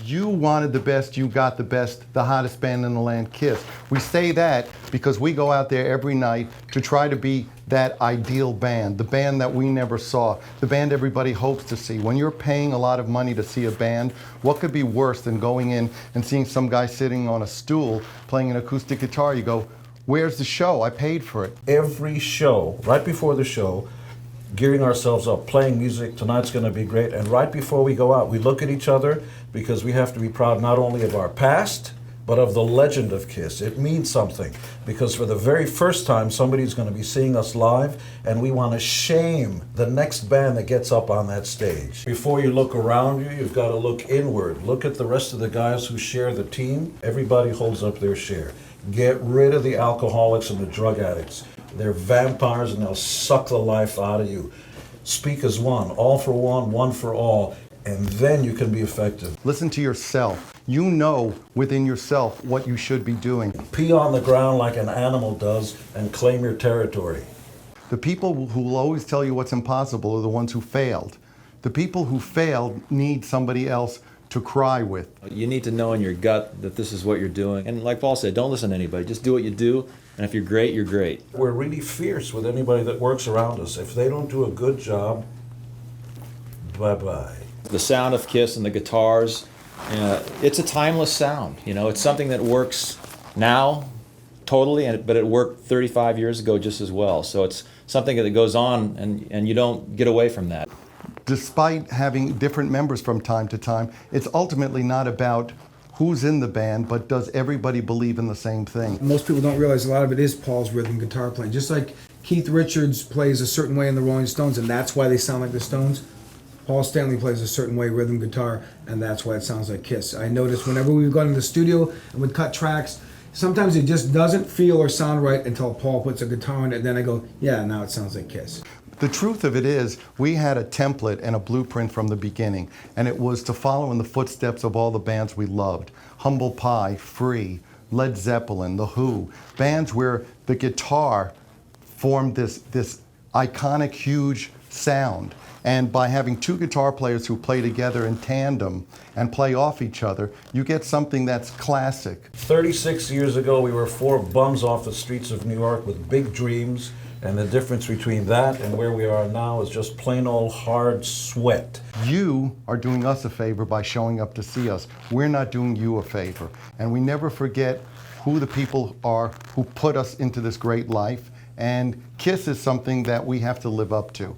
You wanted the best, you got the best, the hottest band in the land, Kiss. We say that because we go out there every night to try to be that ideal band, the band that we never saw, the band everybody hopes to see. When you're paying a lot of money to see a band, what could be worse than going in and seeing some guy sitting on a stool playing an acoustic guitar? You go, where's the show? I paid for it. Every show, right before the show, gearing ourselves up, playing music, tonight's going to be great. And right before we go out, we look at each other because we have to be proud not only of our past, but of the legend of Kiss. It means something because for the very first time, somebody's going to be seeing us live, and we want to shame the next band that gets up on that stage. Before you look around you, you've got to look inward. Look at the rest of the guys who share the team. Everybody holds up their share. Get rid of the alcoholics and the drug addicts. They're vampires and they'll suck the life out of you. Speak as one, all for one for all, and then you can be effective. Listen to yourself. You know within yourself what you should be doing. Pee on the ground like an animal does and claim your territory. The people who will always tell you what's impossible are the ones who failed. The people who failed need somebody else to cry with. You need to know in your gut that this is what you're doing. And like Paul said, don't listen to anybody. Just do what you do. And if you're great, you're great. We're really fierce with anybody that works around us. If they don't do a good job, bye-bye. The sound of Kiss and the guitars, it's a timeless sound. You know, it's something that works now totally, but it worked 35 years ago just as well. So it's something that goes on, and you don't get away from that. Despite having different members from time to time, it's ultimately not about who's in the band, but does everybody believe in the same thing? Most people don't realize a lot of it is Paul's rhythm guitar playing. Just like Keith Richards plays a certain way in the Rolling Stones, and that's why they sound like the Stones, Paul Stanley plays a certain way rhythm guitar, and that's why it sounds like Kiss. I noticed whenever we've gone in the studio and would cut tracks, sometimes it just doesn't feel or sound right until Paul puts a guitar in it, and then I go, yeah, now it sounds like Kiss. The truth of it is, we had a template and a blueprint from the beginning, and it was to follow in the footsteps of all the bands we loved. Humble Pie, Free, Led Zeppelin, The Who, bands where the guitar formed this iconic, huge sound. And by having two guitar players who play together in tandem and play off each other, you get something that's classic. 36 years ago, we were four bums off the streets of New York with big dreams, and the difference between that and where we are now is just plain old hard sweat. You are doing us a favor by showing up to see us. We're not doing you a favor. And we never forget who the people are who put us into this great life. And Kiss is something that we have to live up to.